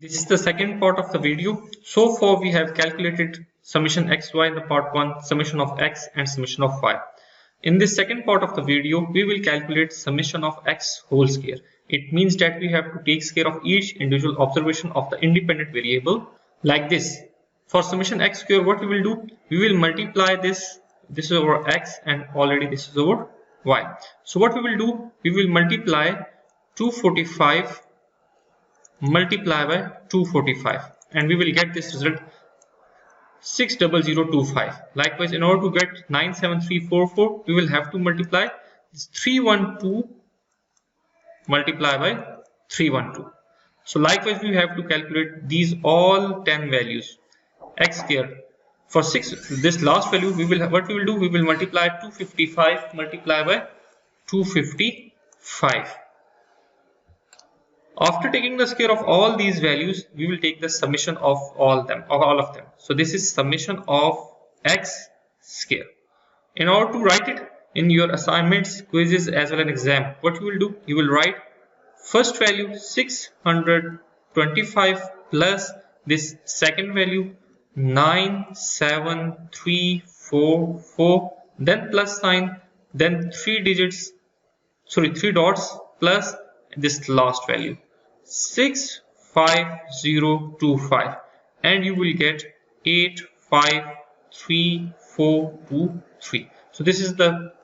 This is the second part of the video. So far we have calculated summation xy in the part 1, summation of x and summation of y. In this second part of the video, we will calculate summation of x whole square. It means that we have to take care of each individual observation of the independent variable like this. For summation x square, what we will do? We will multiply this is over x and already this is over y. So what we will do? We will multiply 245 multiply by 245 and we will get this result 60025. Likewise, in order to get 97344, we will have to multiply this 312 multiply by 312. So likewise, we have to calculate these all 10 values x square. For 6, this last value, we will multiply 255 multiply by 255. After taking the square of all these values, we will take the summation of all of them. So this is summation of x square. In order to write it in your assignments, quizzes as well as exam, what you will do? You will write first value 625 plus this second value 97344, then plus sign, then three dots plus this last value 65025 and you will get 853423. So this is the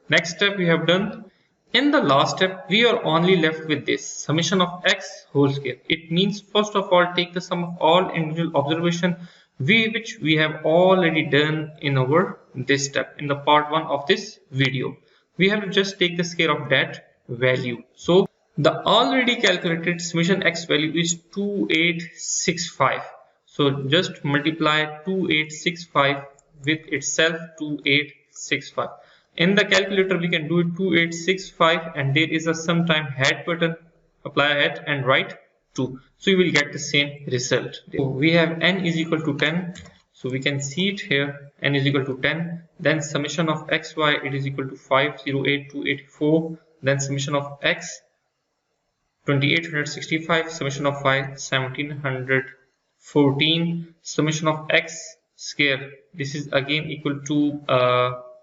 next step we have done. In the last step, we are only left with this summation of x whole square. It means first of all take the sum of all individual observation which we have already done in our this step in the part 1 of this video. We have to just take the square of that value. So the already calculated summation x value is 2865. So just multiply 2865 with itself 2865. In the calculator we can do it 2865 and there is a sometime head button, apply head and write 2. So you will get the same result. So we have n is equal to 10. So we can see it here, n is equal to 10. Then summation of xy, it is equal to 508284. Then summation of x 2865, summation of y 1714, summation of x square, this is again equal to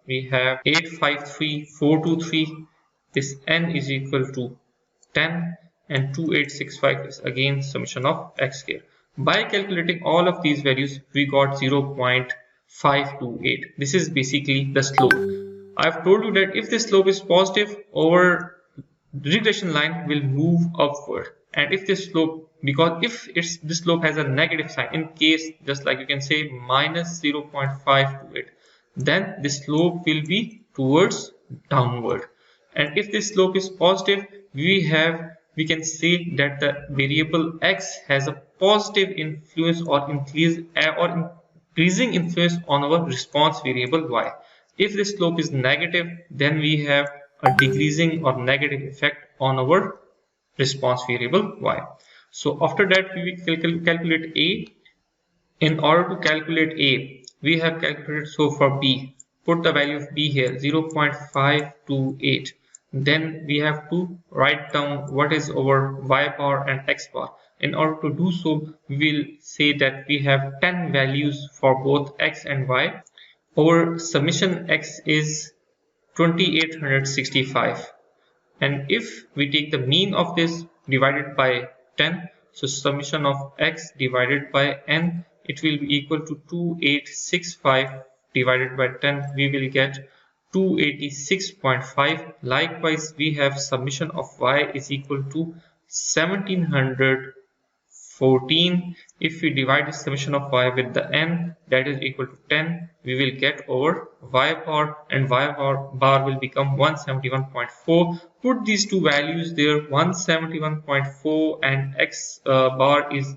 we have 853423. This n is equal to 10 and 2865 is again summation of x square. By calculating all of these values, we got 0.528. This is basically the slope. I have told you that if the slope is positive, our regression line will move upward, and if this slope, this slope has a negative sign, in case just like you can say minus 0.528, then this slope will be towards downward. And if this slope is positive, we can say that the variable x has a positive influence or increasing influence on our response variable y. If the slope is negative, then we have a decreasing or negative effect on our response variable y. So after that we will calculate a. In order to calculate a, we have calculated so for b. Put the value of b here 0.528. Then we have to write down what is our y bar and x bar. In order to do so, we will say that we have 10 values for both x and y. Our summation x is 2865, and if we take the mean of this divided by 10, so summation of x divided by n, it will be equal to 2865 divided by 10, we will get 286.5. Likewise, we have summation of y is equal to 1714. If we divide the summation of y with the n, that is equal to 10, we will get our y bar, and y bar will become 171.4. Put these two values there, 171.4 and x bar is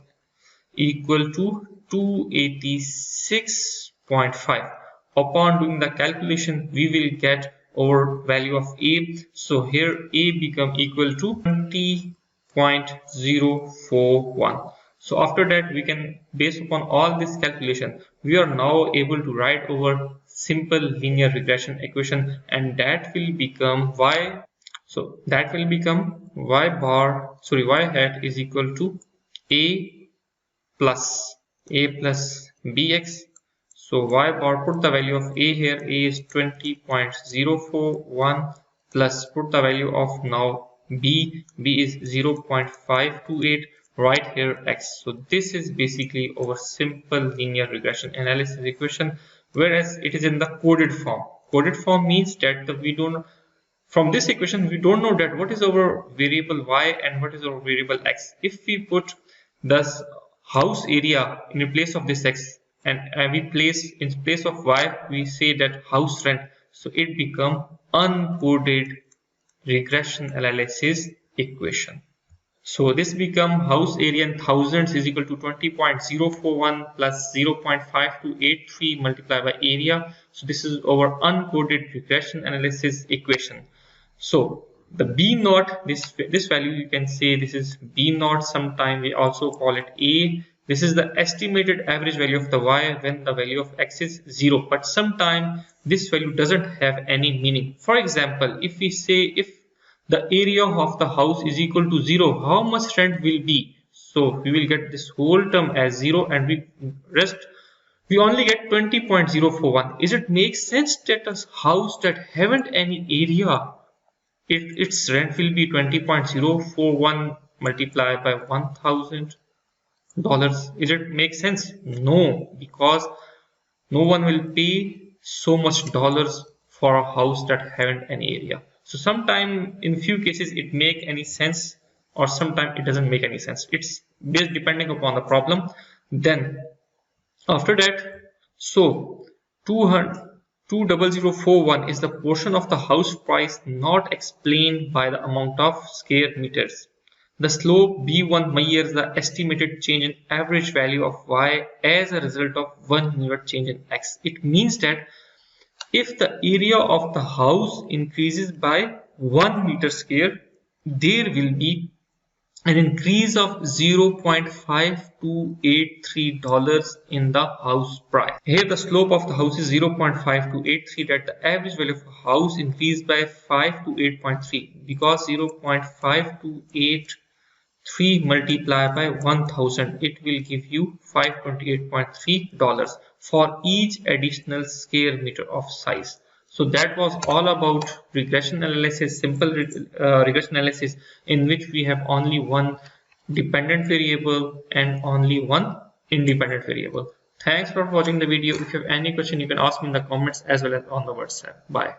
equal to 286.5. Upon doing the calculation, we will get our value of a. So here a become equal to 20.041. So after that, we can, based upon all this calculation, we are now able to write over simple linear regression equation, and that will become y. So that will become y hat is equal to a plus a plus bx. So y bar, put the value of a here, a is 20.041 plus put the value of now b is 0.528, right here x. So this is basically our simple linear regression analysis equation, whereas it is in the coded form. Coded form means that we don't, from this equation we don't know that what is our variable y and what is our variable x. If we put this house area in place of this x and we place in place of y, we say that house rent, so it become uncoded regression analysis equation. So this become house area in thousands is equal to 20.041 plus 0.5283 multiplied by area. So this is our uncoded regression analysis equation. So the b naught, this value you can say this is b naught, sometime we also call it a. This is the estimated average value of the y when the value of x is 0, but sometime this value doesn't have any meaning. For example, if we say if the area of the house is equal to 0, how much rent will be? So we will get this whole term as 0 and we only get 20.041. Is it make sense that a house that haven't any area, its rent will be 20.041 multiplied by $1,000? Is it make sense? No, because no one will pay so much dollars for a house that haven't any area. So sometime in few cases it make any sense, or sometime it doesn't make any sense. It's based depending upon the problem. Then after that, so 20041 is the portion of the house price not explained by the amount of square meters. The slope b1 measures the estimated change in average value of y as a result of 1 unit change in x. It means that if the area of the house increases by 1 meter square, there will be an increase of $0.5283 in the house price. Here the slope of the house is 0.5283, that the average value of a house increased by 5 to 8.3, because 0.5283 multiplied by 1000, it will give you $528.3 for each additional square meter of size. So that was all about regression analysis, simple regression analysis, in which we have only one dependent variable and only one independent variable. Thanks for watching the video. If you have any question, you can ask me in the comments as well as on the WhatsApp. Bye.